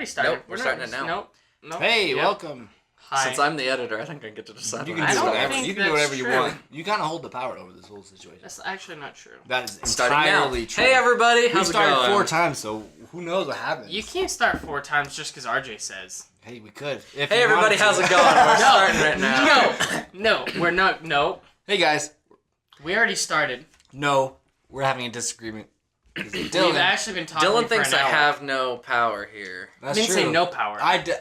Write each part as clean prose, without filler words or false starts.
already started. Nope, we're starting it now. Nope. Hey, welcome. Hi. Since I'm the editor, I think I get to decide. You what can I do say. whatever. think You can do that's whatever you true. want. You kind of hold the power over this whole situation. That's actually not true. That is Starting now. entirely true. Hey everybody, We how's it started going? 4 times, so who knows what happens. You can't start 4 times just because RJ says. Hey, we could. Hey everybody, how's it going? We're starting right now. No, we're not. No, Hey guys. we already started. No, we're having a disagreement. We've Dylan, actually been talking Dylan for thinks an I hour. have no power here. I that's didn't true. say no power. I could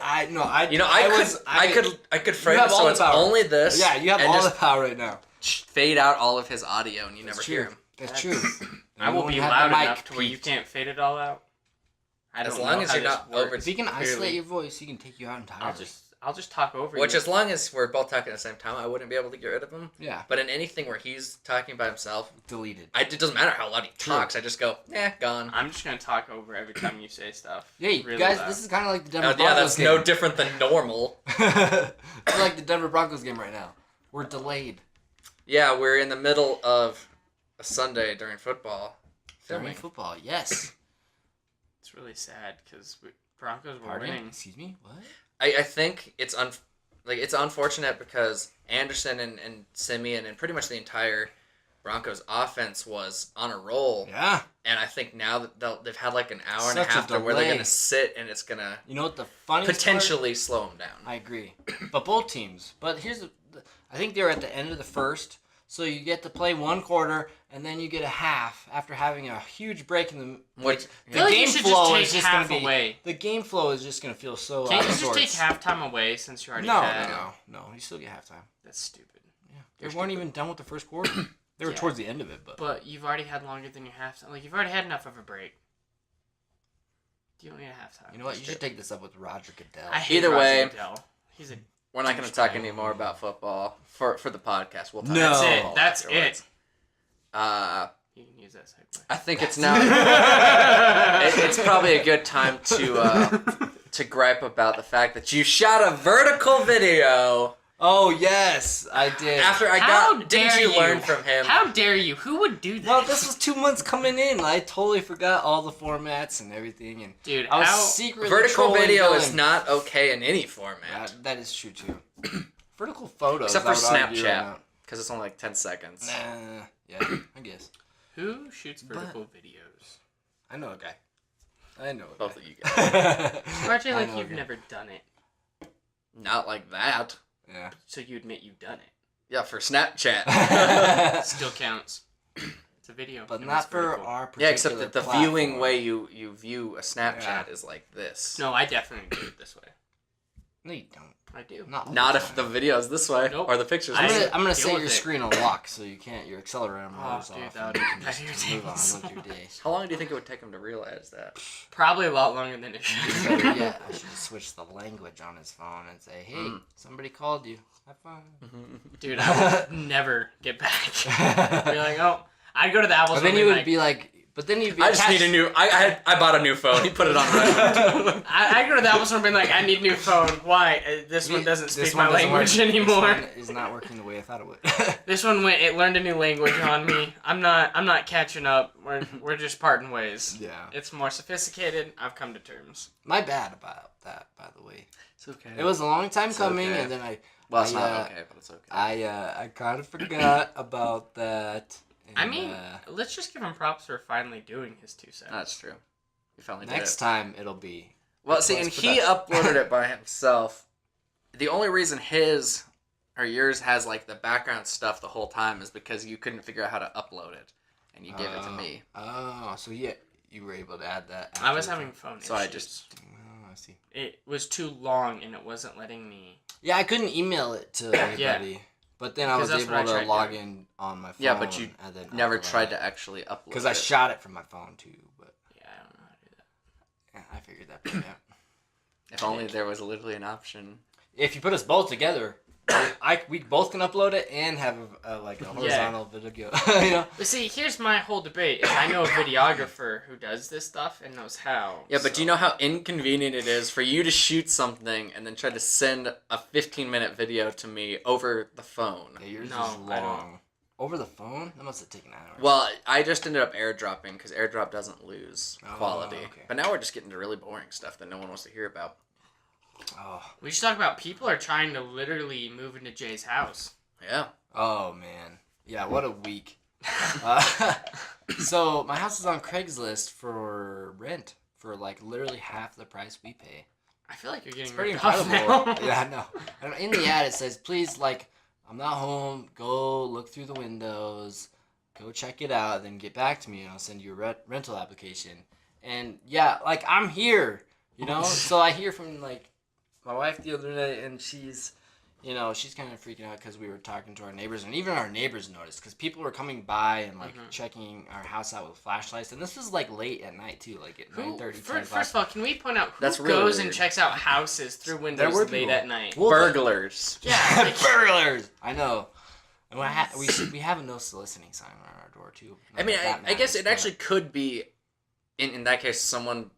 frame have it all so the it's power. only this. Yeah, you have and all the just power right now. fade out all of his audio and you That's never true. hear him. That's true. I will be have loud the mic enough to where you peaked. can't fade it all out. I As don't long know as how you're this not works. over. If he can isolate Clearly. your voice, he can take you out entirely. I'll just talk over Which, you. as long as we're both talking at the same time, I wouldn't be able to get rid of him. Yeah. But in anything where he's talking by himself, Deleted. it doesn't matter how loud he talks. I just go, gone. I'm just gonna talk over every time you say stuff. Hey, Really guys, loud. this is kind of like the Denver Yeah, Broncos that's game. no different than normal. It's like the Denver Broncos game right now. We're delayed. Yeah, we're in the middle of a Sunday during football. During Filming. football, yes. It's really sad because Broncos were Pardon? winning. Excuse me? What? I think it's it's unfortunate because Anderson and Simeon and pretty much the entire Broncos offense was on a roll. Yeah. And I think now that they've had like an hour and a Such a half to where they're delay. going to sit and it's going to You know what the funniest potentially slow them down. part? I agree. But both teams. But I think they were at the end of the first, so you get to play 1 quarter and then you get a half after having a huge break in the Which, the feel like you game should flow just is take just going half to be away. The game flow is just going to feel so Can't out you of just take sorts. halftime away since you already No, had? no. You still get halftime. That's stupid. Yeah. They weren't even done with the first quarter. They were Yeah. towards the end of it, but But you've already had longer than your halftime. Like you've already had enough of a break. You don't need a halftime. you know what? You should take this up with Roger Goodell. I hate Either Roger way- Goodell. He's a. we're not going to talk anymore about football for the podcast. We'll talk No. That's about it. That's afterwards. it. You can use that segue. I think it's now. It's probably a good time to gripe about the fact that you shot a vertical video Oh yes, I did. after I How got. Didn't dare you learn from him? How dare you? Who would do that? No, this was 2 months coming in. I totally forgot all the formats and everything, and Dude, I was how... secretly Vertical trolling video Dylan. is not okay in any format, That is true too. Vertical photos, except for I would argue, are Snapchat, not- because it's only like 10 seconds. Nah, yeah, I guess. Who shoots vertical videos? I know a guy. I know a Both guy. of you guys. RJ, I like know a you've guy. never done it, Not like that. Yeah. so you admit you've done it. Yeah, for Snapchat. Still counts. It's a video. But and not it's for vertical. our particular Yeah, except that the viewing platform. way you view a Snapchat Yeah. is like this. No, I definitely do it this way. No, you don't. I do. Not, all Not the if time. the video's this way Nope. or the picture's I- this way. I'm gonna Deal set with your it. screen on lock so you can't. Your accelerometer Oh, goes dude, off. that and would you can that just irritate move me on so with your much. day. How long do you think it would take him to realize that? Probably a lot longer than it should. Better yet, I should switch the language on his phone and say, "Hey, somebody called you. Have fun." Dude, I would never get back. Be like, oh, I'd go to the Apple But store then and you be would like, be like, but then you'd be. I just need a new. I bought a new phone. He put it on. Right. I'd go to the Apple store and be like, I need a new phone. Why? This one doesn't speak my language anymore. This one is not working the way I thought it would. This one it learned a new language on me. I'm not catching up. We're just parting ways. Yeah. It's more sophisticated. I've come to terms. My bad about that, by the way. It's okay. It was a long time coming, okay. and then I. Well, it's I, not okay, but it's okay. I kind of forgot about that. And, I mean, let's just give him props for finally doing his 2 cents. That's true. We finally next did time it'll be. Well, see, and he uploaded it by himself. The only reason his or yours has like the background stuff the whole time is because you couldn't figure out how to upload it, and you gave it to me. Oh, so yeah, you were able to add that. I was after the having fact. phone So issues. I just- Oh, I see. It was too long and it wasn't letting me. Yeah, I couldn't email it to anybody, but then I was Because that's what I able to tried log doing. in on my phone. Yeah, but you and then Never upload tried it. to actually upload. Because I it. shot it from my phone too, but Yeah, I don't know how to do that. yeah, I figured that part out. If only there was literally an option. If you put us both together, we both can upload it and have a horizontal video. You know. But see, here's my whole debate. Is I know a videographer who does this stuff and knows how. Yeah, but so- do you know how inconvenient it is for you to shoot something and then try to send a 15-minute video to me over the phone? Yeah, yours No, is I don't. long. Over the phone? That must have taken hours. Well, I just ended up airdropping because airdrop doesn't lose quality. Okay. But now we're just getting to really boring stuff that no one wants to hear about. Oh. We should talk about people are trying to literally move into Jay's house. Yeah. Oh, man. Yeah, what a week. So, my house is on Craigslist for rent for, like, literally half the price we pay. I feel like you're getting It's pretty ripped off incredible. now. Yeah, I know. And in the ad, it says, please, like, I'm not home. Go look through the windows. Go check it out. Then get back to me, and I'll send you a rental application. And, yeah, like, I'm here, you know? So I hear from, like, my wife the other day, and she's, you know, she's kind of freaking out because we were talking to our neighbors, and even our neighbors noticed because people were coming by and, like, checking our house out with flashlights. And this is, like, late at night, too, like at 9:30, 10 First of all, can we point out who That's really goes and weird. checks out houses through windows were late people. at night? Well, Burglars. Yeah, like, burglars. I know. And we have a no soliciting sign on our door too. I mean, Not that I guess matters, it actually could be, in that case, someone,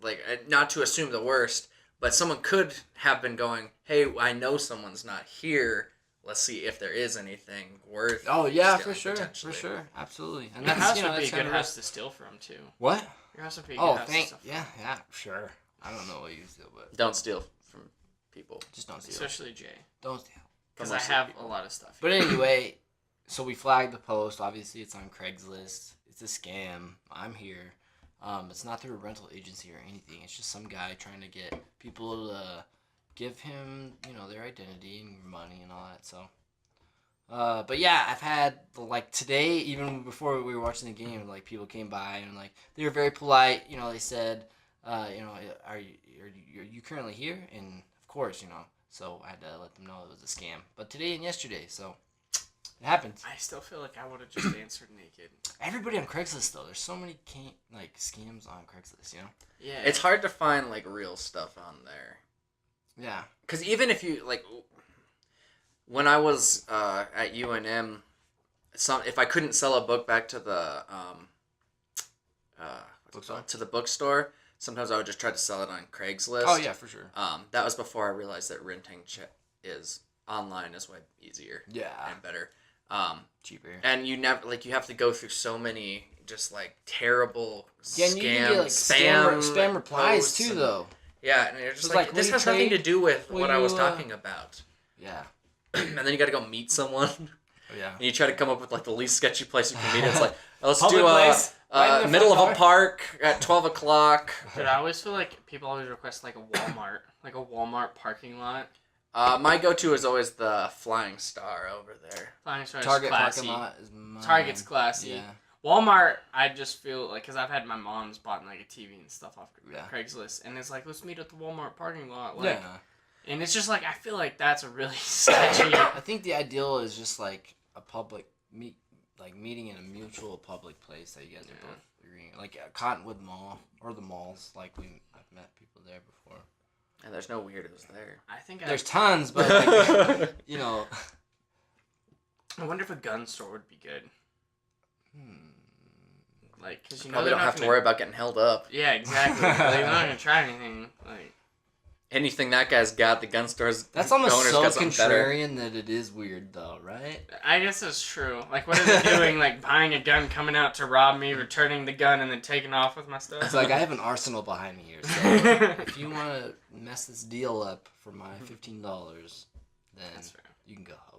like, not to assume the worst, but someone could have been going, hey, I know someone's not here. Let's see if there is anything worth. but- Oh yeah, stealing, for sure, potentially. absolutely. And your that's house you know, would be a that's good kind of house to steal from too. What? Your house would be a good Oh, house to steal from. yeah, sure. I don't know what you steal, but Don't steal from people. just don't steal. Especially Jay, Don't steal. because From I most have people. a lot of stuff. But anyway, so we flagged the post. Obviously, it's on Craigslist. It's a scam. I'm here. It's not through a rental agency or anything. It's just some guy trying to get people to give him, you know, their identity and money and all that. So, but yeah, I've had like today, even before we were watching the game, like people came by and like they were very polite. You know, they said, you know, are you currently here? And of course, you know. So I had to let them know it was a scam. But today and yesterday, so it happens. I still feel like I would have just answered naked. Everybody on Craigslist though, there's so many scams on Craigslist, you know. Yeah, It's hard to find, like, real stuff on there. Yeah. Because even if you, like, when I was at UNM, if I couldn't sell a book back to the Bookstore? to the bookstore, sometimes I would just try to sell it on Craigslist. Oh yeah, for sure. That was before I realized that renting is online is way easier Yeah. and better. Cheaper. And you never you have to go through so many just like terrible Yeah, and you scam, can get like spam replies posts too and- though. Yeah, and you're just It's like, like, this will has you nothing to trade? do with Will what I was you, talking about. Yeah. And then you got to go meet someone. Oh yeah. And you try to come up with like the least sketchy place you can meet. It's like, let's Public do place, right in the middle of front a door. park at 12 o'clock. Dude, I always feel like people always request like a Walmart parking lot. My go-to is always the Flying Star over there. Flying Star is Target classy. parking lot is mine. Target's classy. Yeah. Walmart, I just feel like, because I've had my mom's bought like a TV and stuff off Yeah. Craigslist, and it's like, let's meet at the Walmart parking lot. Like, Yeah. And it's just like, I feel like that's a really sketchy. I think the ideal is just like a public meeting in a mutual public place that you guys are both agreeing. Like Cottonwood Mall or the malls. Like I've met people there before. And there's no weirdos there. I think There's tons, but like, you know. I wonder if a gun store would be good. Like, because you know Probably they're don't not have gonna, to worry about getting held up. Yeah, exactly. Like, they're not gonna try anything. Like, Anything that guy's got, the gun store's That's almost owner's so got something better. contrarian that it is weird though, right? I guess that's true. Like, what are they doing? Like, buying a gun, coming out to rob me, returning the gun, and then taking off with my stuff? It's like I have an arsenal behind me here. So if you want to mess this deal up for my $15, then That's fair. you can go home.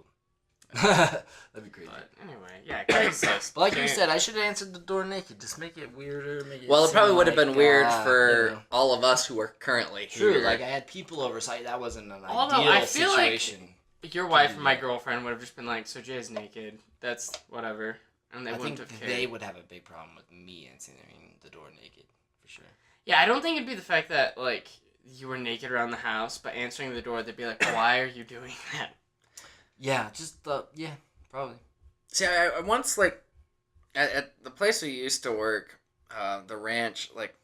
That'd be crazy. But anyway, yeah, Craigslist. But like you Can't- said, I should have answered the door naked. Just make it weirder. Make it Well, it probably seem would have been like, weird you for know. all of us who are currently here. True, like I had people over, so that wasn't an Although, ideal I feel like- situation. Your wife and my girlfriend would have just been like, so Jay's naked. That's whatever. And they I wouldn't think have cared. they would have a big problem with me answering the door naked, for sure. Yeah, I don't think it'd be the fact that, like, you were naked around the house, but answering the door, they'd be like, why are you doing that? Yeah, just yeah, probably. See, I once, like, at the place we used to work, the ranch, like,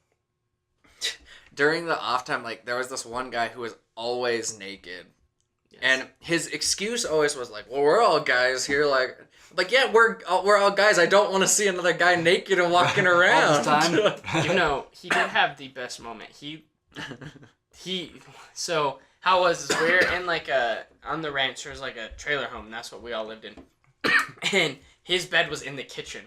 during the off time, like, there was this one guy who was always naked. Yes. And his excuse always was like, well, we're all guys here, like, yeah, we're all guys. I don't want to see another guy naked and walking around. All the time. You know, he did have the best moment. So, how it was is we're in, like, on the ranch, there's, like, a trailer home, and that's what we all lived in. and his bed was in the kitchen.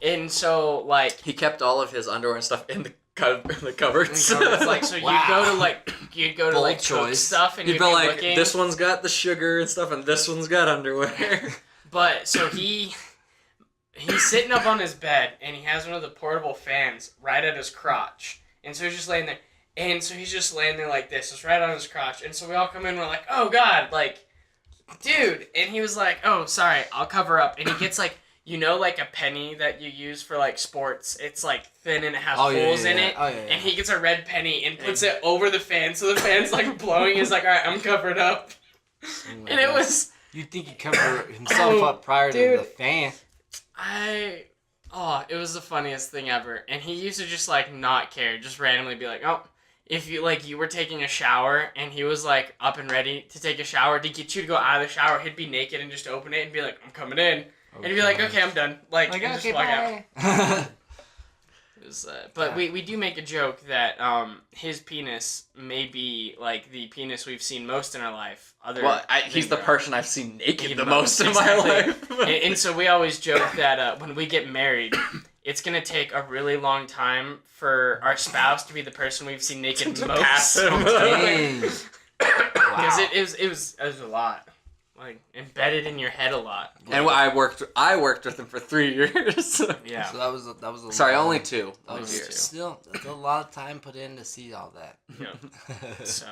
And so, like... He kept all of his underwear and stuff in the cupboards. Like, so Wow. you'd go to Bold cook choice. stuff, and You'd you'd be be like, looking. this one's got the sugar and stuff, and this one's got underwear. But, so he's sitting up on his bed, and he has one of the portable fans right at his crotch. And so he's just laying there. And so he's just laying there like this, just right on his crotch. And so we all come in, and we're like, oh, God, like, dude. And he was like, oh, sorry, I'll cover up. And he gets, like, you know, like a penny that you use for, like, sports? It's, like, thin and it has holes in it. Oh, yeah. And he gets a red penny and puts it over the fan, so the fan's, like, blowing. He's like, all right, I'm covered up. And it was... You'd think he'd cover himself up prior to dude. the fan. It was the funniest thing ever. And he used to just, like, not care. Just randomly be like, oh, if you, like, you were taking a shower and he was, like, up and ready to take a shower to get you to go out of the shower, he'd be naked and just open it and be like, I'm coming in. And he'd be like, okay, I'm done. Like and okay, just walk out. bye. It was, but we do make a joke that his penis may be, like, the penis we've seen most in our life. He's the person I've seen naked the most, most in my life. and so we always joke that when we get married, it's going to take a really long time for our spouse to be the person we've seen naked To most. pass him. Dang. Because Wow. it was a lot. Like, embedded in your head a lot. And I worked with him for 3 years. Yeah. So that was a Sorry, lot. only 2. That Only was two. still that's a lot of time put in to see all that. Yeah. So,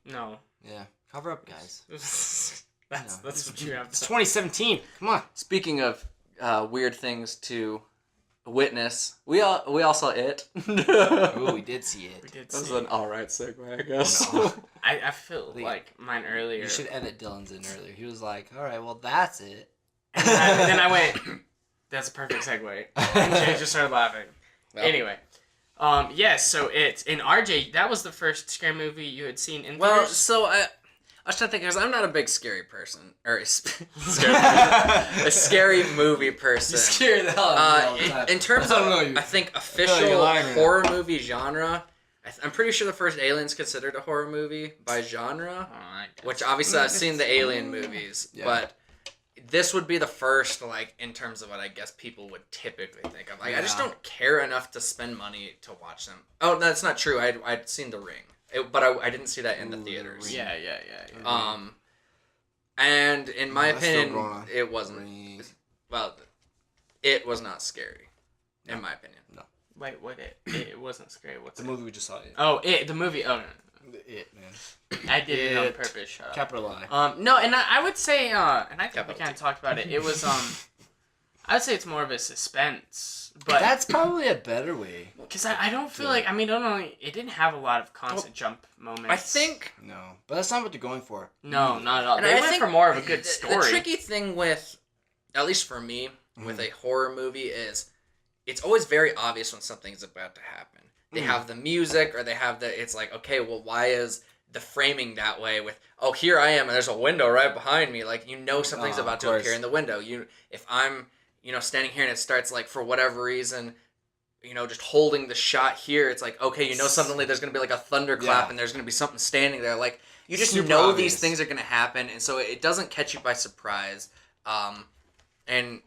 no. Yeah, cover up, guys. That's what you have to It's say. 2017. Come on. Speaking of weird things to witness, we all saw it. Ooh, we did see it. We did That was see. an alright segue, I guess. No. I feel Wait. like mine earlier. You should edit Dylan's in earlier. He was like, "All right, well, that's it." And then I went, that's a perfect segue. And Jay just started laughing. Well. Anyway. Yes, so it's in RJ, that was the first scary movie you had seen in Well, theaters? so I was trying to think, because I'm not a big scary person. Or a scary movie person. You scare the hell out of me all the time. In terms I of, don't know you. I think, you're official lying right now. horror movie genre, I'm pretty sure the first Alien's considered a horror movie by genre. Oh, I guess. Which, obviously, I've seen the Alien movies. Yeah. But this would be the first, like, in terms of what I guess people would typically think of. Like, I just Yeah. don't care enough to spend money to watch them. Oh, no, that's not true. I'd seen The Ring. But I didn't see that in the Ooh, theaters. The Ring. Yeah. And in my That's still going opinion, on. it wasn't. Ring. Well, it was not scary, No. in my opinion. Wait, what? It wasn't scary. What's The it? movie we just saw. It. Oh, the movie. Oh, no. It, man. I did it on It. purpose. Shut up. Capital I. No, and I would say, and I think we Capital kind of T. talked about it. It was, I'd say it's more of a suspense, but That's probably a better way. because I don't feel like it didn't have a lot of constant jump moments. I think No, but that's not what they're going for. no, not at all. And They I went think for more of a good the story. tricky thing with, at least for me, with a horror movie is, it's always very obvious when something's about to happen. They have the music, or they have it's like, okay, well, why is the framing that way with, oh, here I am, and there's a window right behind me. Like, something's Oh, about of to course. appear in the window. If I'm, standing here and it starts, like, for whatever reason, just holding the shot here, it's like, okay, suddenly there's going to be, like, a thunderclap, Yeah. and there's going to be something standing there. Like, you just Super know obvious. these things are going to happen, and so it doesn't catch you by surprise. And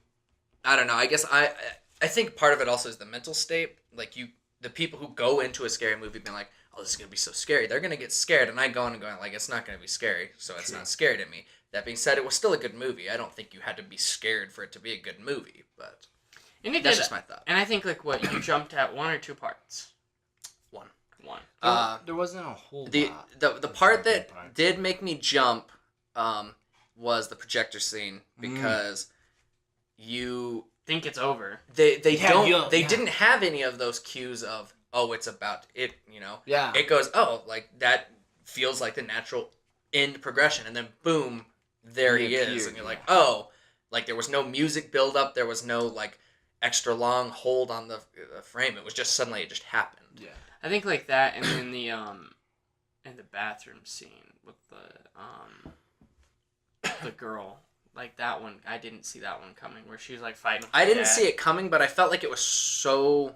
I don't know, I guess I think part of it also is the mental state. Like, the people who go into a scary movie being like, oh, this is going to be so scary, they're going to get scared, and I go in and going, like, it's not going to be scary, so it's True. not scary to me. That being said, it was still a good movie. I don't think you had to be scared for it to be a good movie, but And it that's did, just my thought. and I think like what you jumped at 1 or 2 parts. One. There wasn't a whole The lot. the part that Parts. did make me jump was the projector scene, because you Think it's over. they Yeah, didn't have any of those cues of, oh, it's about it, Yeah. It goes, oh, like, that feels like the natural end progression, and then boom, there he is, appeared, and you're like, yeah. oh, like, there was no music build up, there was no, like, extra long hold on the frame. It was just suddenly, it just happened. Yeah. I think like that, and then the in the bathroom scene with the girl, like that one, I didn't see that one coming, where she's like fighting. With I her didn't dad. see it coming, but I felt like it was so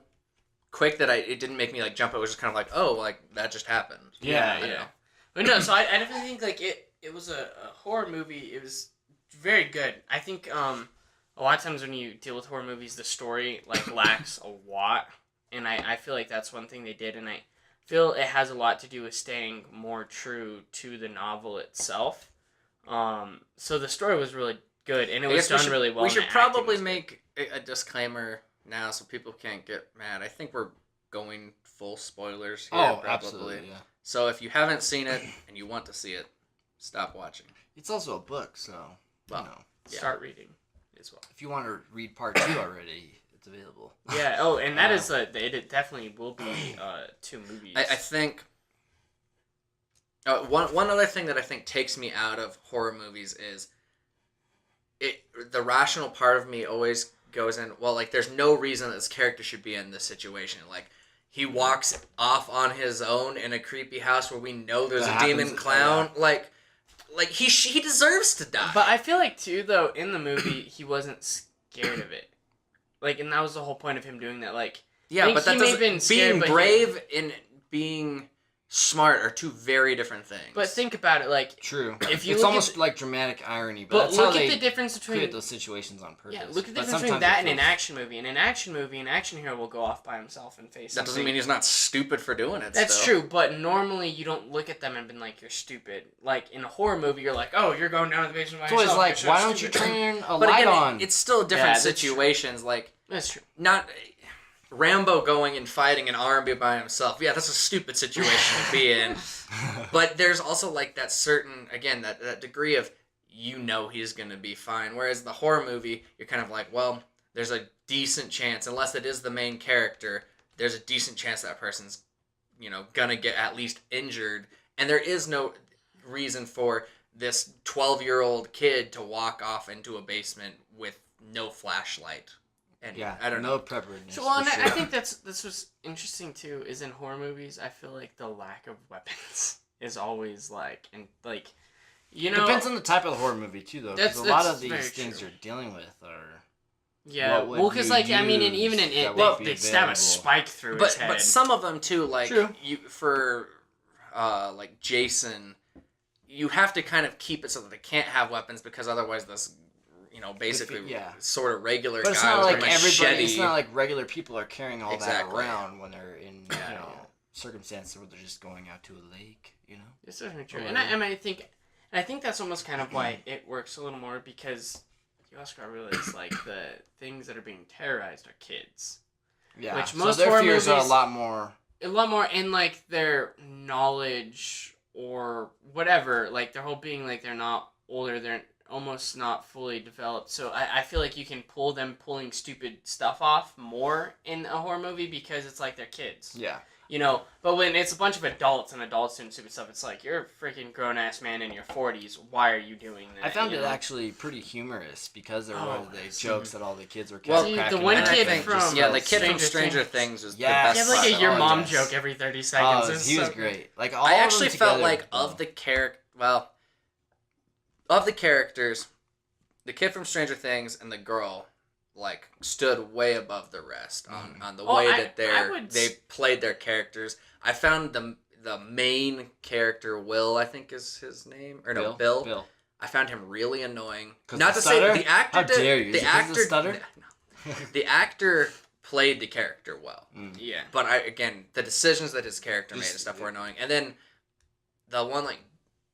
quick that it didn't make me, like, jump. It was just kind of like, oh, like, that just happened. Yeah, I don't yeah. know. But no, so I definitely think like it was a horror movie. It was very good. I think a lot of times when you deal with horror movies, the story like lacks a lot, and I feel like that's one thing they did, and I feel it has a lot to do with staying more true to the novel itself. So the story was really good, and it was done really well. We and should the acting probably was good. make a disclaimer now so people can't get mad. I think we're going full spoilers here. Oh, probably. absolutely, yeah. So if you haven't seen it and you want to see it, stop watching. It's also a book, so Well, you know, yeah. Start reading as well. if you want to read part 2 already, it's available. Yeah. Oh, and that is it. Definitely will be 2 movies. I think one other thing that I think takes me out of horror movies is the rational part of me always goes in, well, like, there's no reason that this character should be in this situation. Like, he walks off on his own in a creepy house where we know there's That a demon happens, clown. Like he deserves to die. But I feel like too, though, in the movie, he wasn't scared of it. Like, and that was the whole point of him doing that. Like, yeah, think but that he may have doesn't. been scared, Being but brave and being smart are two very different things. But think about it, like, True. If you it's look almost at like dramatic irony, but but that's how look at they the difference between create those situations on purpose. yeah, look at the But difference between sometimes that it and an feels- action movie. In an action movie, an action hero will go off by himself and face. that doesn't something. mean he's not stupid for doing it. That's still. true, but normally you don't look at them and be like, "You're stupid." Like in a horror movie, you're like, "Oh, you're going down to the basement by It's always yourself." like, You're so why don't you stupid." turn a But light again, on? it's still different Yeah, that's true. situations. Like, That's true. not Rambo going and fighting an army by himself. Yeah, that's a stupid situation to be in. But there's also like that certain, again, that degree of he's going to be fine. Whereas the horror movie, you're kind of like, well, there's a decent chance, unless it is the main character, there's a decent chance that person's, going to get at least injured. And there is no reason for this 12-year-old kid to walk off into a basement with no flashlight. And yeah, I don't no know. preparedness. So, well, for and sure. I think that's what's interesting too. Is in horror movies, I feel like the lack of weapons is always like, and like, depends on the type of horror movie too, though. Because That's- a lot that's of these very things true. you're dealing with are. Yeah, What would well, because you like I mean, and use even in that it, would be they stab a available? spike through his head. But some of them too, like True. for like Jason, you have to kind of keep it so that they can't have weapons because otherwise this, basically yeah. sort of regular But it's guy not with like a machete. everybody. It's not like regular people are carrying all Exactly. that around when they're in Yeah. circumstances where they're just going out to a lake. It's definitely true, Or and I think that's almost kind of why it works a little more because you also gotta realize like the things that are being terrorized are kids. Yeah. Which so most their horror fears are a movies- lot more. A lot more in like their knowledge or whatever, like their whole being like they're not older, they're almost not fully developed. So I feel like you can pull them pulling stupid stuff off more in a horror movie because it's like they're kids. Yeah. But when it's a bunch of adults and adults doing stupid stuff, it's like you're a freaking grown ass man in your 40s. Why are you doing that? I found you it know? actually pretty humorous because there Oh, were the yes. jokes that all the kids were Well, See, cracking the one up kid and from- just Yeah, so the kid from Stranger Stranger Things. Things was Yeah. the You best have like part a of your all mom this. joke every 30 seconds. Oh, It's he was so good. great. Like all I of them actually felt together, like of the characters, the kid from Stranger Things and the girl, like, stood way above the rest on the Oh, way I that they would played their characters. I found the main character, Will, I think is his name, or no, Bill. Bill. I found him really annoying. 'Cause Not the to say stutter? the actor How dare you? Is the it 'cause of actor the stutter? the actor played the character well. Yeah. But the decisions that his character made and Just- stuff were annoying. And then the one like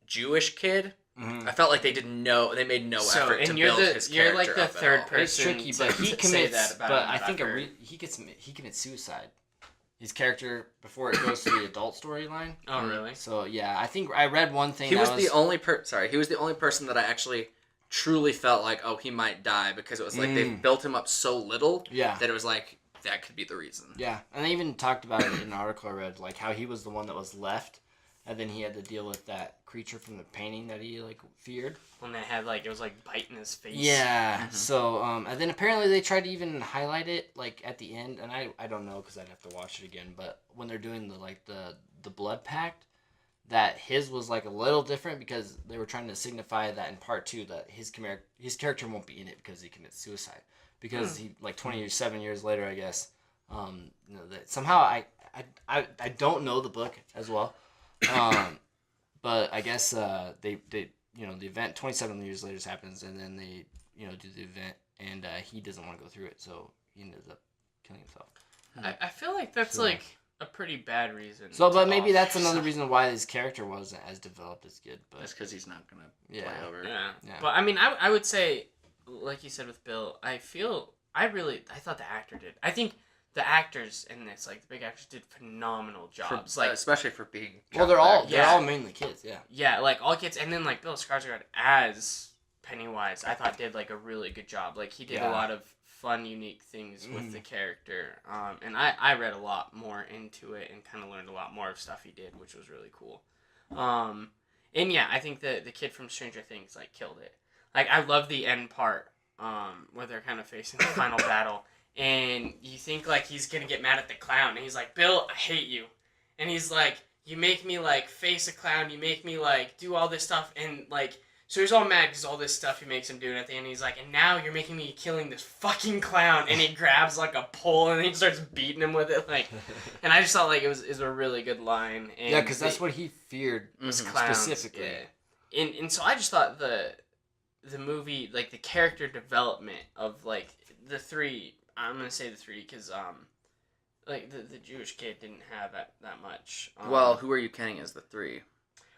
Jewish kid, Mhm. I felt like they made no So, effort to and you're build his you're character like the up at third all. person. It's tricky, but he to say commits. that about But him, I that think I've heard. he commits suicide. His character before it goes to the adult storyline. Oh, really? So yeah, I think I read one thing. He that was the only he was the only person that I actually truly felt like, oh, he might die, because it was like they built him up so little Yeah. that it was like that could be the reason. Yeah, and they even talked about it in an article I read, like how he was the one that was left, and then he had to deal with that creature from the painting that he like feared. When they had like it was like biting his face. Yeah. So and then apparently they tried to even highlight it like at the end, and I don't know because I'd have to watch it again. But when they're doing the blood pact, that his was like a little different because they were trying to signify that in part 2 that his character won't be in it because he commits suicide because he like 27 years later, I guess. That somehow I don't know the book as well. But I guess they the event 27 years later happens, and then they do the event, and he doesn't want to go through it, so he ends up killing himself. I feel like that's like a pretty bad reason. So, but maybe that's another reason why his character wasn't as developed as good. But that's because he's not gonna play over. Yeah. But I mean, I would say, like you said with Bill, I thought the actor did. I think the actors in this, like the big actors, did phenomenal jobs. Like especially for being. Well, they're all mainly kids. Yeah. Yeah, like all kids, and then like Bill Skarsgård as Pennywise, I thought did like a really good job. Like he did a lot of fun, unique things with the character. And I read a lot more into it and kind of learned a lot more of stuff he did, which was really cool. And yeah, I think the kid from Stranger Things like killed it. Like I love the end part where they're kind of facing the final battle, and you think like he's gonna get mad at the clown, and he's like, "Bill, I hate you," and he's like, "You make me like face a clown, you make me like do all this stuff," and like. So he's all mad because all this stuff he makes him do, and at the end he's like, and now you're making me killing this fucking clown, and he grabs like a pole and he starts beating him with it, like, and I just thought like it was a really good line. And yeah, because that's what he feared clowns, specifically. Yeah. And so I just thought the movie, like the character development of like the three, I'm gonna say the three because like the Jewish kid didn't have that much. Well, who are you counting as the three?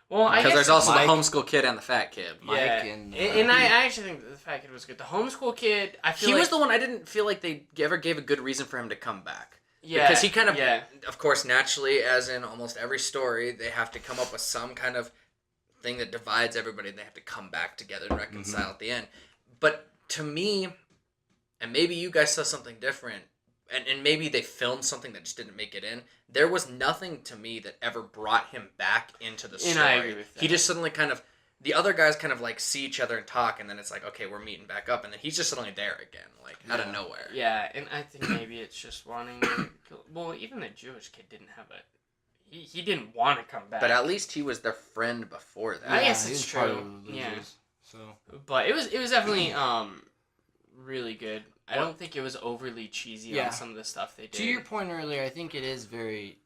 Well, I guess because there's also Mike, the homeschool kid and the fat kid. Mike and I actually think the fat kid was good. The homeschool kid, I feel he was the one I didn't feel like they ever gave a good reason for him to come back. Yeah, because he kind of course, naturally, as in almost every story, they have to come up with some kind of thing that divides everybody, and they have to come back together and reconcile at the end. But to me, and maybe you guys saw something different, and maybe they filmed something that just didn't make it in. There was nothing to me that ever brought him back into the story. And I agree with that. He just suddenly kind of, the other guys kind of like see each other and talk, and then it's like, okay, we're meeting back up, and then he's just suddenly there again, like out of nowhere. Yeah, and I think maybe it's just wanting to kill. Well, even the Jewish kid didn't have he didn't want to come back. But at least he was their friend before that. I guess it's true. Yeah. So, but it was definitely really good. I don't think it was overly cheesy on some of the stuff they did. To your point earlier, I think it is very,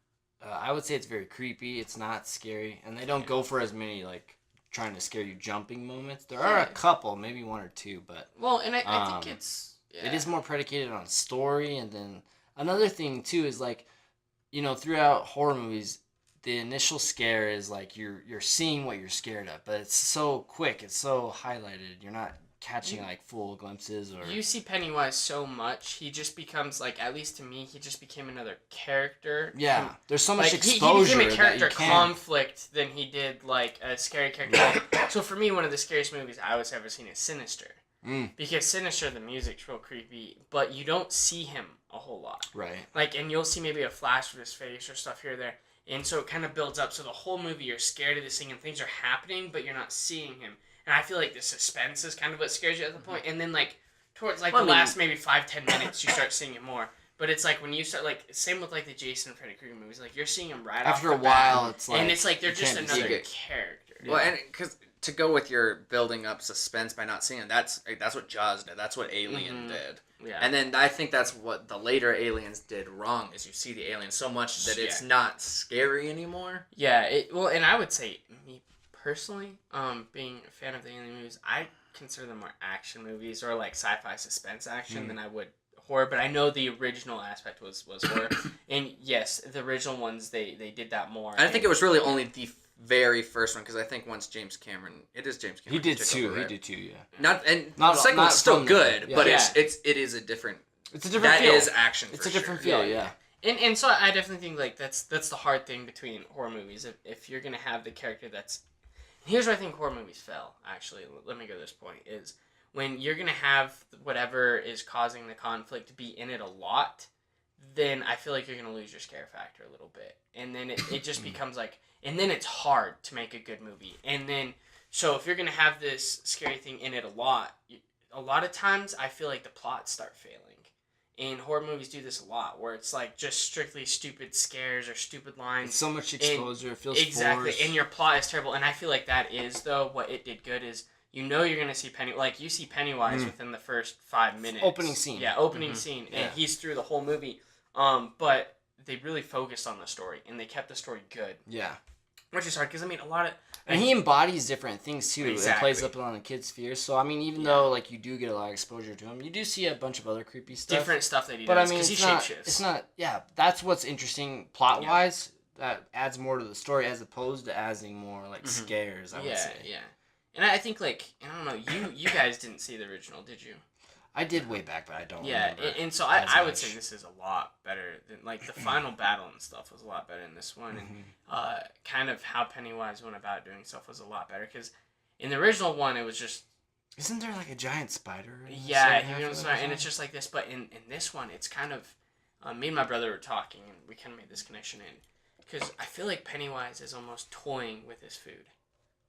I would say it's very creepy. It's not scary. And they don't go for as many, like, trying to scare you jumping moments. There are a couple, maybe one or two, but... Well, and I think it's... Yeah. It is more predicated on story, and then another thing, too, is, like, throughout horror movies, the initial scare is, like, you're seeing what you're scared of, but it's so quick, it's so highlighted, you're not... catching like full glimpses, or you see Pennywise so much, he just becomes like, at least to me, he just became another character. Yeah, there's so much like, exposure. He became a character conflict than he did like a scary character. So for me, one of the scariest movies I was ever seen is Sinister, because Sinister, the music's real creepy, but you don't see him a whole lot. Right. Like, and you'll see maybe a flash of his face or stuff here or there, and so it kind of builds up. So the whole movie, you're scared of this thing, and things are happening, but you're not seeing him. And I feel like the suspense is kind of what scares you at the point. And then, like, towards, like, the last maybe 5-10 minutes, you start seeing it more. But it's, like, when you start, like, same with, like, the Jason and Freddy Krueger movies. Like, you're seeing them right after off the a while, bat, it's like... And it's, like, they're just another character. Yeah. Well, and because to go with your building up suspense by not seeing it, that's what Jaws did. That's what Alien did. Yeah. And then I think that's what the later Aliens did wrong, is you see the alien so much that it's not scary anymore. Yeah, well, and I would say, me personally, being a fan of the alien movies, I consider them more action movies or like sci-fi suspense action than I would horror. But I know the original aspect was horror, and yes, the original ones they did that more. I think it was really only the very first one, because I think once James Cameron, it is James Cameron. He did two. He did two. Yeah. Not the second one's still good, but it is a different. It's a different feel. That is action. It's a different feel. Yeah. And so I definitely think like that's the hard thing between horror movies. If you're gonna have the character that's... Here's where I think horror movies fell, actually. Let me go to this point, is when you're going to have whatever is causing the conflict be in it a lot, then I feel like you're going to lose your scare factor a little bit. And then it just becomes like... And then it's hard to make a good movie. And then... So if you're going to have this scary thing in it a lot of times I feel like the plots start failing. And horror movies do this a lot, where it's like just strictly stupid scares or stupid lines. It's so much exposure, it feels exactly, forced. And your plot is terrible. And I feel like that is, though, what it did good is, you're going to see you see Pennywise within the first 5 minutes. Opening scene. Yeah, opening scene. And he's through the whole movie. But they really focused on the story, and they kept the story good. Yeah. which is hard because I mean a lot of And he embodies different things too. Exactly. It plays up on the kids' fears. So I mean, even though like you do get a lot of exposure to him, you do see a bunch of other creepy stuff. different stuff that he But does I mean, because he it's not. shapeshifts. It's not. Yeah, that's what's interesting plot wise. That adds more to the story as opposed to adding more like scares. I would say. Yeah. And I think like I don't know, you guys didn't see the original, did you? I did way back, but I don't. Yeah, remember and so I would say this is a lot better than like the final battle and stuff was a lot better in this one, and kind of how Pennywise went about doing stuff was a lot better because in the original one it was just Isn't there like a giant spider? and it's just like this, but in this one it's kind of me and my brother were talking and we kind of made this connection in because I feel like Pennywise is almost toying with his food.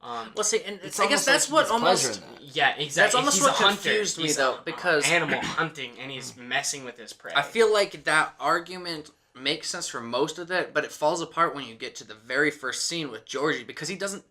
Well, see, and It's I guess almost that's like what his almost. pleasure in that. Yeah, exactly. That's almost he's what a hunter. confused me He's though, because animal hunting and he's messing with his prey. I feel like that argument makes sense for most of it, but it falls apart when you get to the very first scene with Georgie because he doesn't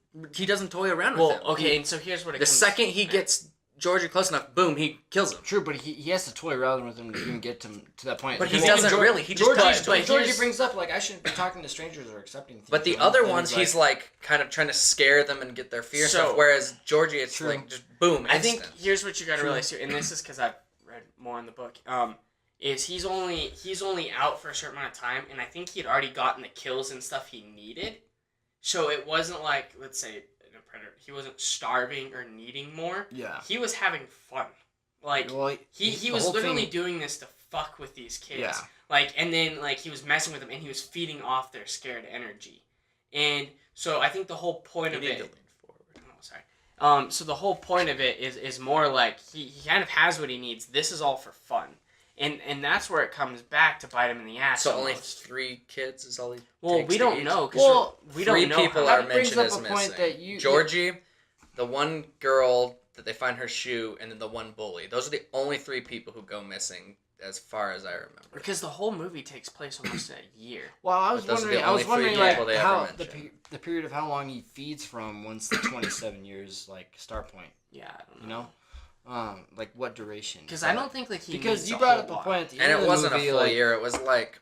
toy around with him. Okay, and so here's what it The comes second he gets Georgie close enough, boom, he kills him. True, but he has to toy around with him to even get to that point. But he Because doesn't really. He just Georgie, toys to him. Georgie brings up like I shouldn't be talking to strangers or accepting things. But the you know? other And ones, he's like kind of trying to scare them and get their fear So- stuff. Whereas Georgie, it's True. like just boom. I think instant. here's what you got to realize too, and this is because I've read more in the book. Is he's only out for a certain amount of time, and I think he'd already gotten the kills and stuff he needed. So it wasn't like, let's say, in a predator, he wasn't starving or needing more. Yeah. He was having fun. Like Well, he the was whole literally thing- doing this to fuck with these kids. Yeah. Like, and then like he was messing with them, and he was feeding off their scared energy. And so I think the whole point You of need it. to lean forward. Oh, sorry. So the whole point of it is more like he kind of has what he needs. This is all for fun. And that's where it comes back to bite him in the ass. So only almost. 3 kids is all he Well, takes we to don't eat? know. Well, we 3 don't know people how- are That brings mentioned up as a missing. point that you- Georgie, the one girl that they find her shoe, and then the one bully. Those are the only 3 people who go missing, as far as I remember. Because the whole movie takes place almost a year. Well, I was But those are the wondering. I was only 3 wondering people like they ever how mention. the period of how long he feeds from once the 27 years like start point. Yeah, I don't know. You know, like what duration? Because I don't think like he because needs you a brought whole up a lot. point at the And end of it the wasn't movie, a full like, year. It was like,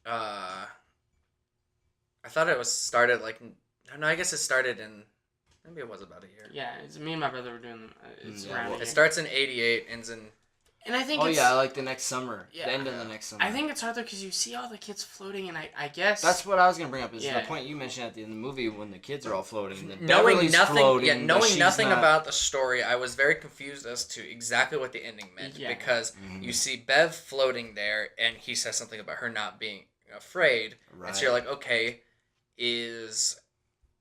I thought it was started like, no, I guess it started in, maybe it was about a year. Yeah, it's me and my brother were doing them. It's Yeah, around well, a year. It starts in 88, ends in. And I think Oh it's, yeah, like the next summer, Yeah. the end of the next summer. I think it's hard though because you see all the kids floating, and I guess that's what I was gonna bring up. Is Yeah. the point you mentioned at the end of the movie when the kids are all floating. The Knowing Beverly's nothing, floating, but knowing she's nothing not. about the story, I was very confused as to exactly what the ending meant Yeah. because you see Bev floating there, and he says something about her not being afraid, and so you're like, okay, is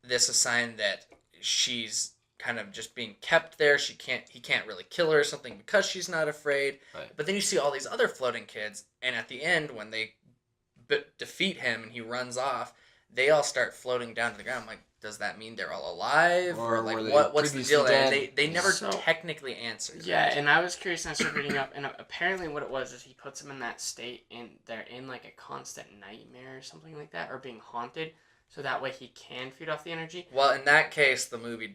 this a sign that she's kind of just being kept there? He can't really kill her or something because she's not afraid. Right. But then you see all these other floating kids, and at the end when they defeat him and he runs off, they all start floating down to the ground. I'm like, does that mean they're all alive, Or or like were they what's the previously deal there? dead? They never So- technically answer. Yeah, that. and I was curious and I started reading up, and apparently what it was is he puts them in that state, and they're in like a constant nightmare or something like that, or being haunted, so that way he can feed off the energy. Well, in that case, the movie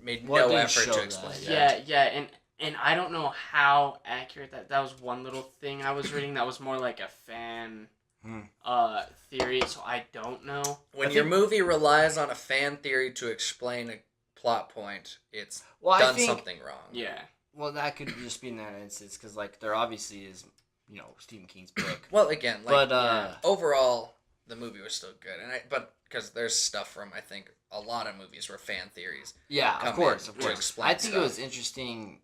made Well, it no didn't effort show to that, explain. Yeah, and I don't know how accurate that was one little thing I was reading that was more like a fan theory, so I don't know. When your movie relies on a fan theory to explain a plot point, it's Well, done I think, something wrong. Yeah. Well, that could just be in that instance because like there obviously is, you know, Stephen King's book. Well, again, like But overall, the movie was still good, but because there's stuff from I think a lot of movies where fan theories. yeah, come of course, in of to course. explain I think it stuff. was interesting,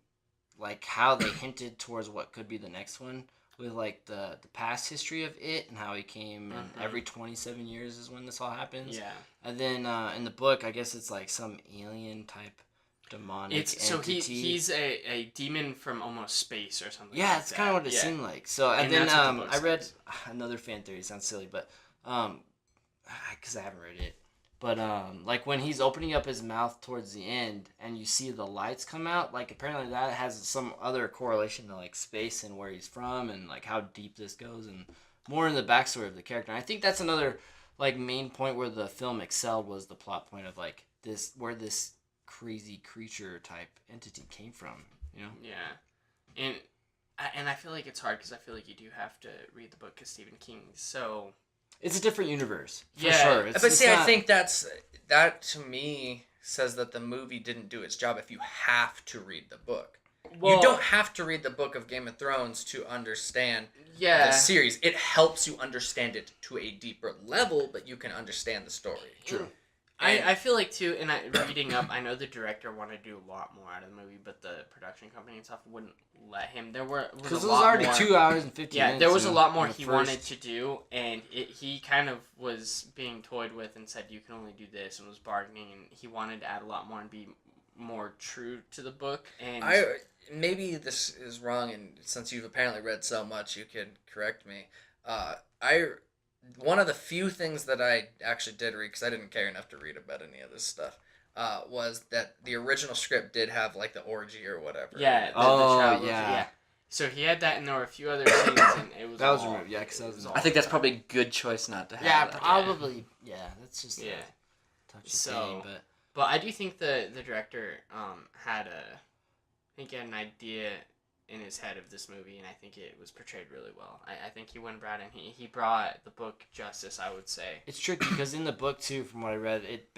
like how they hinted towards what could be the next one with like the past history of it and how he came and every 27 years is when this all happens. Yeah. And then in the book, I guess it's like some alien type demonic entity. He's a demon from almost space or something. Yeah, like it's kind of what it yeah. seemed like. So and, And then that's what the book I read says. another fan theory. It sounds silly, but because I haven't read it. But like when he's opening up his mouth towards the end, and you see the lights come out, like apparently that has some other correlation to like space and where he's from, and like how deep this goes, and more in the backstory of the character. And I think that's another like main point where the film excelled was the plot point of like where this crazy creature type entity came from. You know? Yeah, and I feel like it's hard because I feel like you do have to read the book because Stephen King's so It's a different universe for Yeah. sure. But see, I think that to me says that the movie didn't do its job if you have to read the book. Well, You don't have to read the book of Game of Thrones to understand Yeah. the series. It helps you understand it to a deeper level, but you can understand the story. True. I feel like too, and reading up, I know the director wanted to do a lot more out of the movie, but the production company and stuff wouldn't let him. Because it was already 2 hours and 15 minutes. Yeah, there was a lot more in the he first. wanted to do, and he kind of was being toyed with and said, you can only do this, and was bargaining, and he wanted to add a lot more and be more true to the book. And Maybe this is wrong, and since you've apparently read so much, you can correct me. One of the few things that I actually did read, because I didn't care enough to read about any of this stuff, was that the original script did have like the orgy or whatever. Yeah. Yeah. So he had that, and there were a few other scenes, and it was That was all, removed, yeah, because that was. I think that's probably a good choice not to have. Yeah, that. probably. Yeah, that's just Yeah. a touchy So- thing, But I do think the director had an idea in his head of this movie, and I think it was portrayed really well. I think he went broad, and he brought the book justice, I would say. It's tricky because in the book too, from what I read, it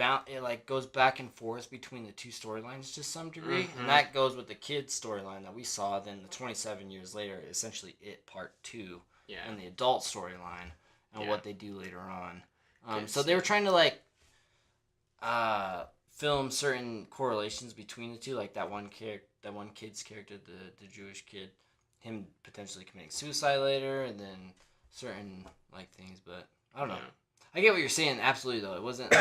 like goes back and forth between the two storylines to some degree, Mhm. and that goes with the kids' storyline that we saw. Then the 27 years later, essentially it part 2, Yeah. and the adult storyline and Yeah. what they do later on. Good So they were trying to like film certain correlations between the two, like that one kid's character, the Jewish kid, him potentially committing suicide later, and then certain like things. But I don't know. Yeah. I get what you're saying. Absolutely, though, it wasn't.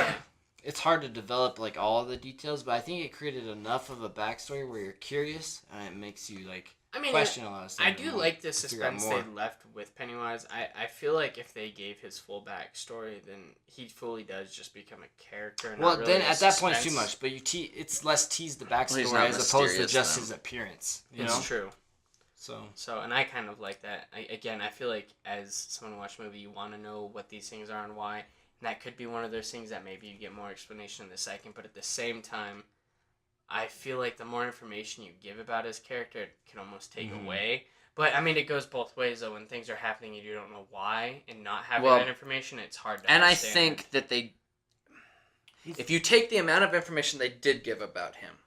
It's hard to develop like all of the details, but I think it created enough of a backstory where you're curious and it makes you like I mean, question a lot of stuff. I do and like the to figure out suspense more. they left with Pennywise. I feel like if they gave his full backstory, then he fully does just become a character. Not Well, really then a at that point, it's too suspense. much. But it's less tease the backstory he's not as opposed to mysterious, just though. his appearance. You It's know. true. So And I kind of like that. I feel like as someone who watched the movie, you want to know what these things are and why. And that could be one of those things that maybe you get more explanation in the second. But at the same time, I feel like the more information you give about his character, it can almost take Mhm. away. But I mean, it goes both ways though. When things are happening and you don't know why, and not having Well, that information, it's hard to And I understand. think that if you take the amount of information they did give about him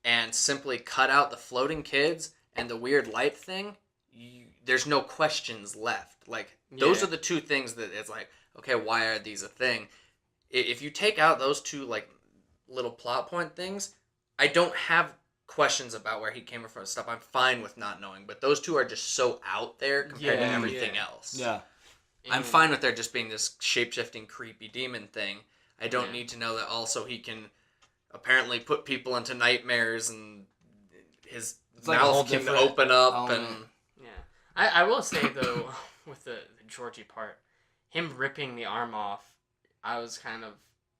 and simply cut out the floating kids and the weird light thing, there's no questions left. Like, those Yeah. are the two things that it's like, okay, why are these a thing? If you take out those two, like, little plot point things, I don't have questions about where he came from and stuff. I'm fine with not knowing. But those two are just so out there compared to Yeah, everything yeah. else. yeah. I'm And- fine with there just being this shape-shifting, creepy demon thing. I don't Yeah. need to know that also he can apparently put people into nightmares and his It's like a whole mouth can different open up element. and... Yeah, I will say though, with the Georgie part, him ripping the arm off, I was kind of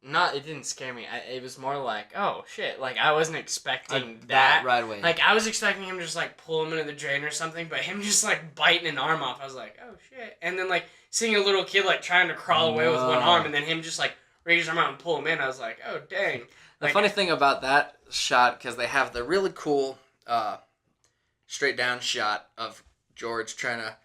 not. It didn't scare me. It was more like, oh shit! Like I wasn't expecting that. right away. Like I was expecting him to just like pull him into the drain or something, but him just like biting an arm off, I was like, oh shit! And then like seeing a little kid like trying to crawl away with one No. arm, and then him just like raise his arm out and pull him in. I was like, oh dang! The Like, funny thing about that shot, because they have the really cool straight down shot of George trying to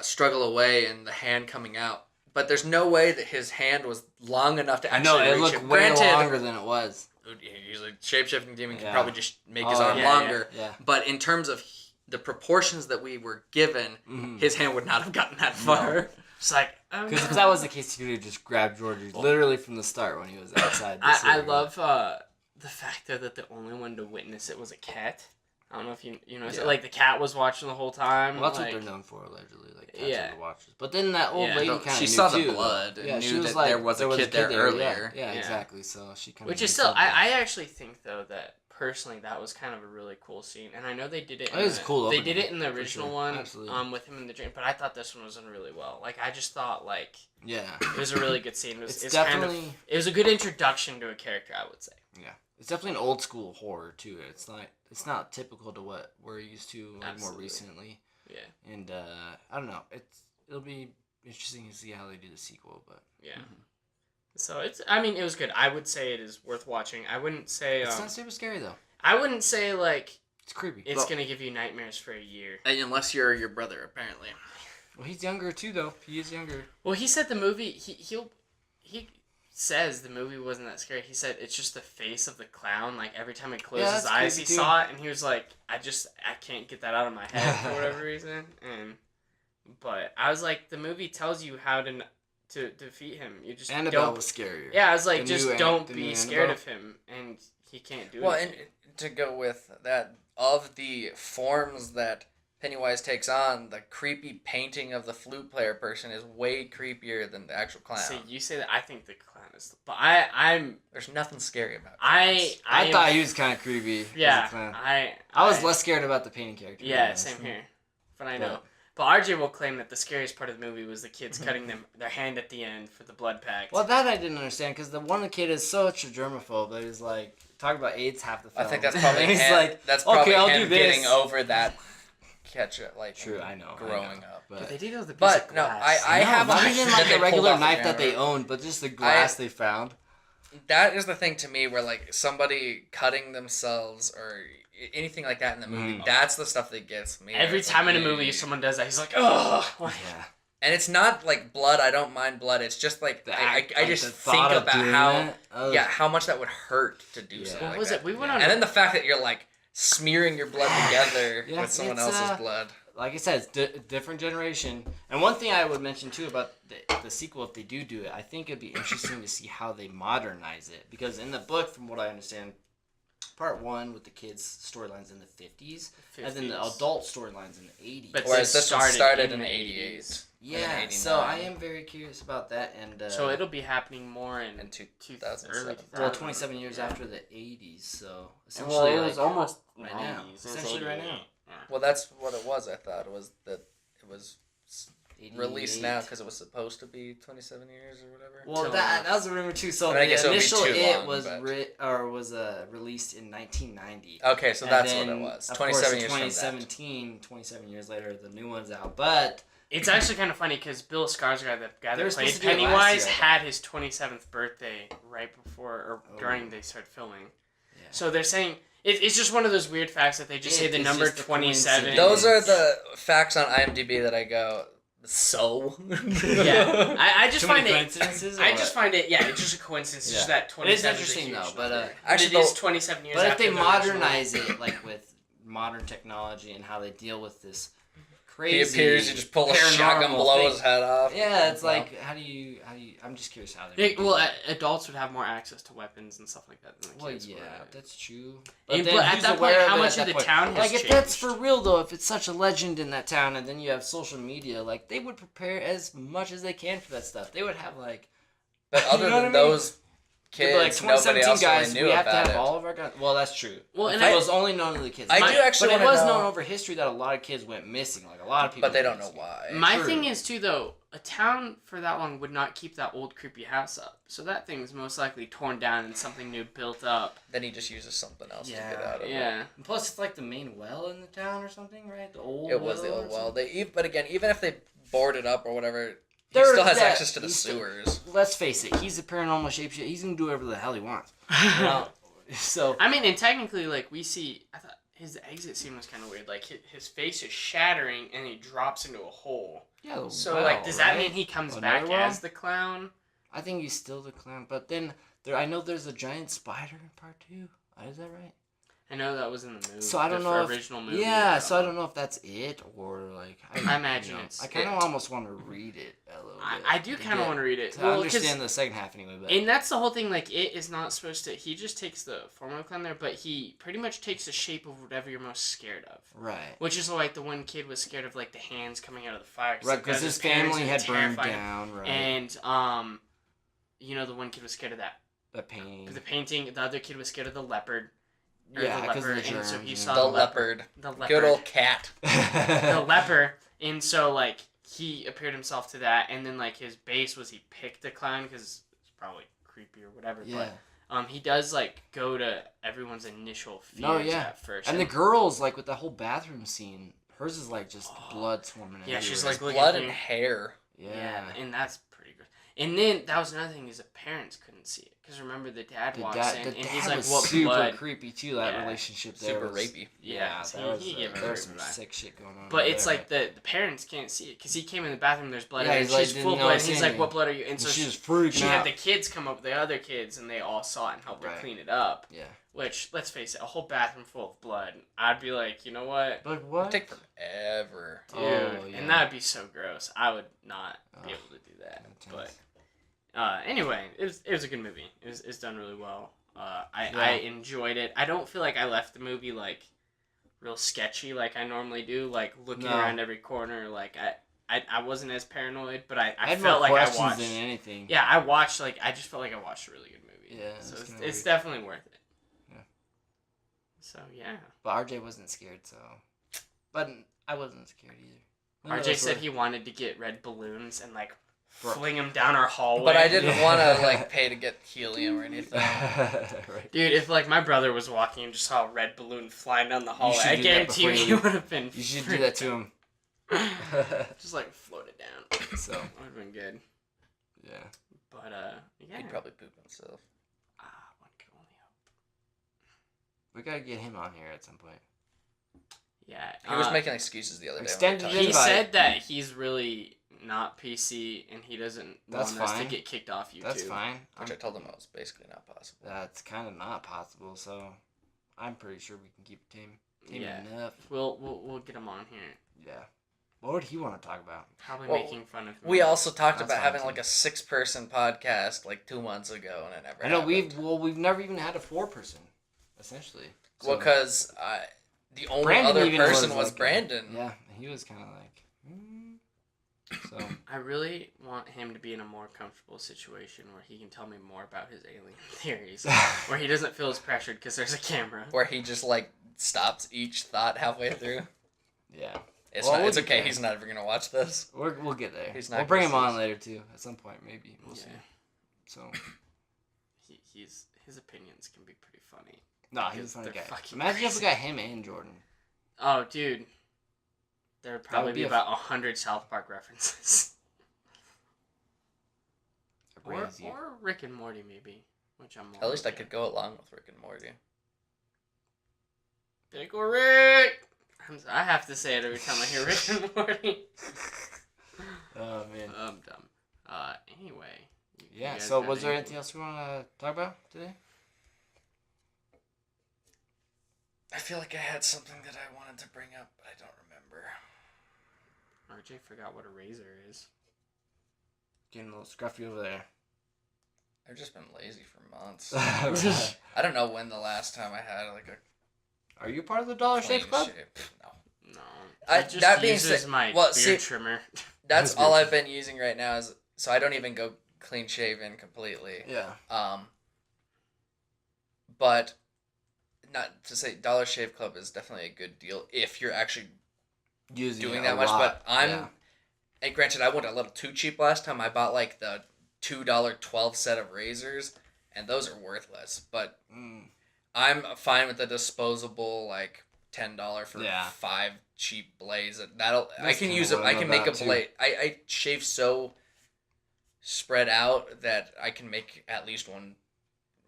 struggle away and the hand coming out. But there's no way that his hand was long enough to I know actually it reach looked him. way Granted, longer than it was. he's a shape-shifting demon, can Yeah. probably just make his Oh, arm yeah, longer. Yeah. But in terms of the proportions that we were given, Mhm. his hand would not have gotten that far. it's like, oh, Because no. if that was the case, he could have just grabbed Georgie literally from the start when he was outside. The I city. love the fact that the only one to witness it was a cat. I don't know if you know, Yeah. like the cat was watching the whole time. Well, that's like, what they're known for, allegedly. Like, cats Yeah. are the watchers. But then that old Yeah. lady No, kind of she knew saw the too, blood though. and Yeah, knew she was that like, there was a kid there yeah. earlier. Yeah, Yeah. exactly. So she kind of. Which is still, I actually think though that personally that was kind of a really cool scene, and I know they did it. It was a cool They opening, did it in the for original sure. one, Absolutely. with him in the dream, but I thought this one was done really well. Like I just thought like Yeah. it was a really good scene. It was, It's it's definitely. kind of, it was a good introduction to a character, I would say. Yeah. It's definitely an old school horror too. It's not typical to what we're used to like, more Absolutely. recently. Yeah, And I don't know. It'll be interesting to see how they do the sequel, but yeah. So it was good. I would say it is worth watching. I wouldn't say it's not super scary though. I wouldn't say like It's creepy. it's Well- gonna give you nightmares for a year. Unless you're your brother, apparently. Well, he's younger too, though. He is younger. Well, he said the movie. He says the movie wasn't that scary. He said it's just the face of the clown. Like every time he closed Yeah, his that's eyes, he creepy, too. saw it, and he was like, I can't get that out of my head for whatever reason. But I was like, the movie tells you how to defeat him. You just Annabelle don't. was scarier. Yeah, I was like, The just new don't the be new scared Annabelle. of him, and he can't do Well, anything. and to go with that, of the forms that Pennywise takes on, the creepy painting of the flute player person is way creepier than the actual clown. See, you say that. I think the clown is, but I'm. There's nothing scary about I I am- thought he was kind of creepy. Yeah, as a clown. I I was less scared about the painting character. to be Yeah, honest. same here. But I know. But- But RJ will claim that the scariest part of the movie was the kids cutting their hand at the end for the blood pact. Well, that I didn't understand because the one kid is such a germaphobe that he's like talking about AIDS half the I film. think that's probably he's him, like, that's probably okay, I'll him do this. getting over that like True, I know. growing up. But they did it with a piece But, of no, glass. I have not a even that like they a pulled regular off the knife that they camera. owned, but just the glass they found. That is the thing to me where like somebody cutting themselves or anything like that in the movie, that's the stuff that gets me. Every It's time like, in a movie someone does that, he's like, ugh. Yeah. and it's not like blood. I don't mind blood. It's just like I Like, just the think thought of about doing how that, ugh. how much that would hurt to do Yeah. something What like was that. it? We went Yeah. on. And then the fact that you're like smearing your blood together Yeah, with someone it's, else's blood. Like I said, it's different generation. And one thing I would mention too about the sequel, if they do it, I think it'd be interesting to see how they modernize it. Because in the book, from what I understand, part 1 with the kids' storylines in the 50s, and then the 50s. adult storylines in the 80s. But Whereas they this one started in the 88. 80s. yeah, in so I 89. am very curious about that. And So it'll be happening more in In 2007. 2007. well, 27 years after the 80s, so essentially Well, it was like, almost right now. 90s. It was Essentially right 88. now. Yeah. Well, that's what it was. I thought it was that it was released 88. now because it was supposed to be 27 years or whatever. Well, Till that was a rumor too. So I mean, I guess it the would be initial too It long, was but- released in 1990. Okay, so And that's then, what it was. of 27 course, years in from that. 2017, 27 years later, the new one's out. But It's actually kind of funny because Bill Skarsgård, the guy They were that supposed played to do it last Pennywise, year, I had his 27th birthday right before or Oh. during they started filming. Yeah. So they're saying it's just one of those weird facts that they just say the It's number just a 27. coincidence. Those are the facts on IMDb that I go, so? Yeah, I just too many find it. coincidences. I or just what? find it. Yeah, it's just a coincidence. It's just Yeah. that 27. It is interesting, though, but, Actually, it is though- 27 years. But if after they the original. modernize it, like with modern technology and how they deal with this He crazy, appears, you just pull a shotgun, paranormal blow thing. his head off. Yeah, it's Well, like how do you? I'm just curious how they. Yeah, well, adults would have more access to weapons and stuff like that than the Well, kids yeah, would. that's true. Yeah, then but at who's that point, aware of how it much at of that the point? town has Like, if that's changed? for real, though, if it's such a legend in that town, and then you have social media, like, they would prepare as much as they can for that stuff. They would have, like... But other You know than what I mean? those they'd be like, kids, nobody 2017 else guys, really knew we have to about have it. all of our guns. Well, that's true. Well, and it I- was only known to the kids. I do actually But it wanna was know- known over history that a lot of kids went missing. Like, a lot of people But they went don't know missing. why. My True. thing is too, though, a town for that long would not keep that old creepy house up. So that thing's most likely torn down and something new built up. Then he just uses something else Yeah, to get out of it. Yeah. And plus, it's like the main well in the town or something, right? The old It was the well old or well. something? But again, even if they board it up or whatever, he There- still has yeah, access to the he's still- sewers. Let's face it, he's a paranormal shapeshifter. He's gonna do whatever the hell he wants. You know? So I mean, and technically, like, we see... I thought his exit scene was kind of weird. Like, his face is shattering and he drops into a hole. yeah. So, well, like, does that right? mean he comes Another back one? as the clown? I think he's still the clown, but then I know there's a giant spider in part 2. Is that right? I know that was in the movie. So I don't the know if original movie. yeah. So I don't know if that's it or like I imagine it's I kind it. of almost want to read it a little bit. I do kind of want to read it. to Well, 'cause- understand the second half anyway. But and that's the whole thing. Like, it is not supposed to. He just takes the form of a clown there, but he pretty much takes the shape of whatever you're most scared of. right. Which is like the one kid was scared of, like the hands coming out of the fire. Right, because his family had burned terrified him. down, right? And you know, the one kid was scared of that. the pain. The painting. The other kid was scared of the leopard. Or Yeah, the 'cause of leopard, the and so germs, he yeah. saw The the leopard. The leopard. Good old cat. The leper, and so like he appeared himself to that, and then like his base was he picked the clown because it's probably creepy or whatever. Yeah. But he does like go to everyone's initial fears Oh, yeah. at first. And the girls, like with the whole bathroom scene, hers is like just blood swarming. Yeah, she's everywhere. like, look Blood at and me. hair. Yeah, and that's pretty good. And then that was another thing is the parents couldn't see it because remember the dad walks in The and dad he's like, was "What super blood?" creepy too. That Yeah. relationship there Super was rapey. Yeah, so he gave there was her some vibe. sick shit going on. But over it's there, like the parents can't see it because he came in the bathroom. There's blood. Yeah, and he's like, she's didn't full know blood. And it's he's like, anything. "What blood are you?" And And so she she was freaking had out. the kids come up, the other kids, and they all saw it and helped her Right. clean it up. Yeah. Which, let's face it, a whole bathroom full of blood. I'd be like, you know what, Like It'd what? take forever. dude, Oh, yeah. and that'd be so gross. I would not be Ugh, able to do that. intense. But anyway, it was a good movie. It's done really well. I Yeah. I enjoyed it. I don't feel like I left the movie like real sketchy like I normally do, like looking No. around every corner. Like I wasn't as paranoid, but I I had felt more like I questions watched. than anything. Yeah, I watched I just felt like I watched a really good movie. Yeah, so it's it's, kinda it's weird. definitely worth it. Yeah. So yeah, But RJ wasn't scared, so. But I wasn't scared either. None of RJ us said were. he wanted to get red balloons and like Bro. fling them down our hallway. But I didn't Yeah. want to like pay to get helium or anything. Right. Dude, if like my brother was walking and just saw a red balloon flying down the hallway, should I do that guarantee you before he you- would have been. You should do that to him. Just like float it down. So. Would have been good. Yeah. But yeah. He'd probably poop himself. One could only hope. We gotta get him on here at some point. Yeah. He was making excuses the other day. extended when we He were invite. said that he's really not PC and he doesn't That's want us to fine. get kicked off YouTube. That's fine. which I told him it was basically not possible. That's kind of not possible, so I'm pretty sure we can keep it tame. Tame Yeah. enough. We'll get him on here. Yeah. What would he want to talk about? Probably Well, making fun of me. We also talked That's about fine, having too. like a 6-person podcast like 2 months ago, and it never. I know happened. we've never even had a 4-person, essentially. Well, because the only Brandon other even person was was like, Brandon. Yeah, he was kind of like. So I really want him to be in a more comfortable situation where he can tell me more about his alien theories, where he doesn't feel as pressured because there's a camera. Where he just like stops each thought halfway through. yeah, It's Well, not. we'll It's get okay. there. He's not ever gonna watch this. we'll get there. He's not We'll bring him gonna on see later too at some point, maybe. We'll see. Yeah. So His opinions can be pretty funny. no, he's a Because funny they're guy. fucking Imagine if crazy. we got him and Jordan. Oh, dude. There would probably be be a- about 100 South Park references. Crazy. Or Rick and Morty, maybe. Which I'm At least I could go along with Rick and Morty. Pickle Rick! I have to say it every time I hear Rick and Morty. Oh man. I'm dumb. Anyway. you Yeah. guys So got was there anything? anything else we want to talk about today? I feel like I had something that I wanted to bring up, but I don't remember. RJ forgot what a razor is. Getting a little scruffy over there. I've just been lazy for months. Right. I don't know when the last time I had like a Are you part of the Dollar clean Shave Club? shave. No. No. I- I just that being uses said- my well, beard see- trimmer. That's That's all good. I've been using right now is so I don't even go clean shaven completely. Yeah. But not to say Dollar Shave Club is definitely a good deal if you're actually Using doing it that a much. lot. But I'm, Yeah. and granted, I went a little too cheap last time. I bought like the $2 set of razors, and those are worthless. But Mm. I'm fine with the disposable like $10 for Yeah. 5 cheap blades. That'll I That's can kinda use it. what I I'm can make a about, too. blade. I shave so spread out that I can make at least one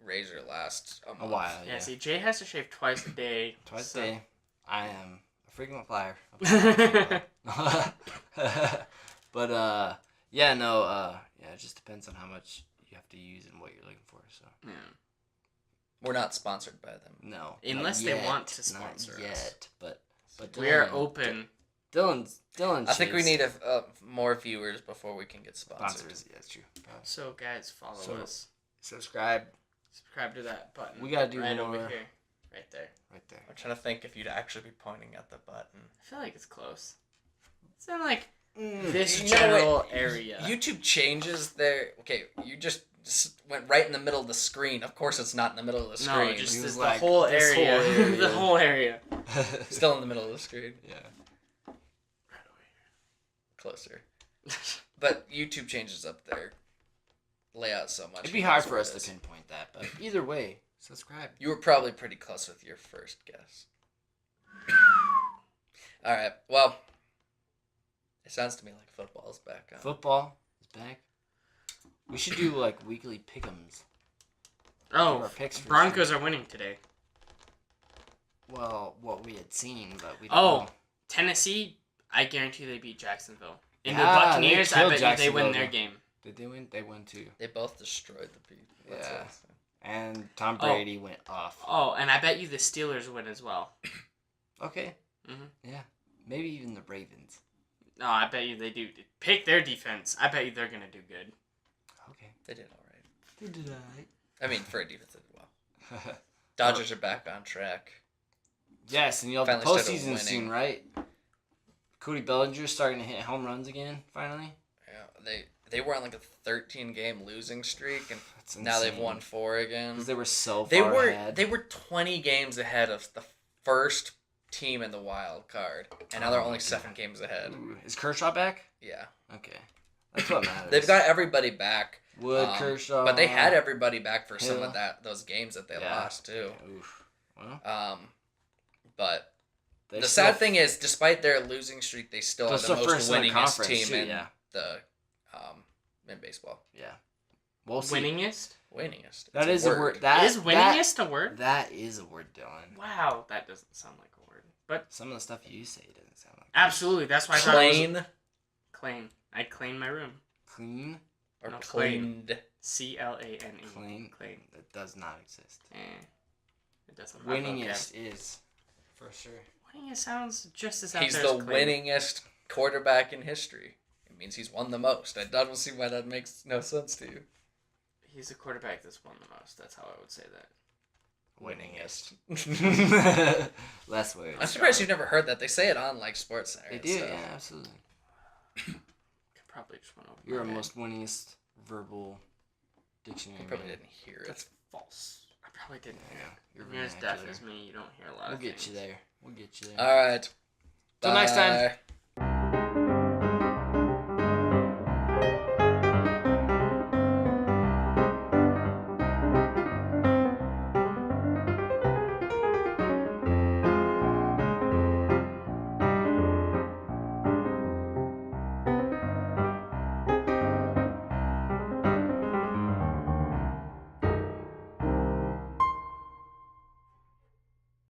razor last a A month. while. Yeah, Yeah. see, Jay has to shave twice a day. Twice so- a day. I am a frequent flyer. But yeah, no, yeah, it just depends on how much you have to use and what you're looking for. So Yeah. We're not sponsored by them. no, Unless not they yet, want to not sponsor us. yet, but We are Dylan- open. Dylan. I think we shaves need more viewers before we can get sponsored. sponsors. Yeah, that's true. So, guys, follow So- us. Subscribe Subscribe to that button. We gotta do right over more. here. Right there. right there. I'm trying to think if you'd actually be pointing at the button. I feel like it's close. It's in like Mm. this You know general what? area. YouTube changes their. Okay, you just went right in the middle of the screen. Of course, it's not in the middle of the no, screen. just He was the like, whole this whole area. area. The whole area. Still in the middle of the screen. Yeah. Right Closer. But YouTube changes up their layout so much. It'd be who hard knows for what us it to is. pinpoint that, but either way, subscribe. You were probably pretty close with your first guess. All right. Well, it sounds to me like football's back on. Football is back. We should do like weekly pick'ems. Oh, Our picks for Broncos are winning today. Well, what we had seen, but we don't Oh, know. Tennessee, I guarantee they beat Jacksonville. And Yeah, the Buccaneers, they I killed bet you they win Jacksonville. their game. Did they win? They won too. They both destroyed the people. Yeah. And Tom Brady went off. Oh, and I bet you the Steelers win as well. Okay. Mm-hmm. Yeah. Maybe even the Ravens. No, I bet you they do. Pick their defense. I bet you they're going to do good. Okay. They did all right. They did alright. I mean, for a defense, they did well. Dodgers are back on track. Yes, and you'll have the Finally started postseason soon, winning. right? Cody Bellinger's starting to hit home runs again, finally. Yeah, they were on like a 13-game losing streak, and That's now they've insane. won 4 again. Because they were so far They were ahead. they were 20 games ahead of the first team in the wild card, and now they're only 7 games ahead. Ooh, is Kershaw back? Yeah, Okay. That's what matters. they've got everybody back. Wood, Kershaw. But they had everybody back for some Hill. of those games that they Yeah. lost too. Oof. Well, But they the still- sad thing is, despite their losing streak, they still They're have the still most first in the winningest conference, team too, in yeah. the in baseball. Yeah. We'll see. Winningest? Winningest. That It's is a word. Is winningest a word? That is a word, Dylan. Wow, that doesn't sound like a word. But Some of the stuff you say doesn't sound like absolutely, that's why I thought it was Plain Clane. I'd clean my room. clean. or No, cleaned. CLANE. Clean. Clane. That does not exist. It doesn't. have Winningest is for sure. vocab. Winningest sounds just as out He's there the as Clane. winningest quarterback in history. It means he's won the most. I don't see why that makes no sense to you. He's the quarterback that's won the most. That's how I would say that. Winningest. Less words. I'm surprised you've never heard that. They say it on like Sports Center. They and do, stuff. yeah, absolutely. Could probably just went over. You're a my head. most winningest verbal dictionary. You probably man. didn't hear it. That's false. I probably didn't hear Yeah, it. you're You're as deaf vernacular. as me. You don't hear a lot We'll of get things. you there. We'll get you there. All right. Till next time. Bye.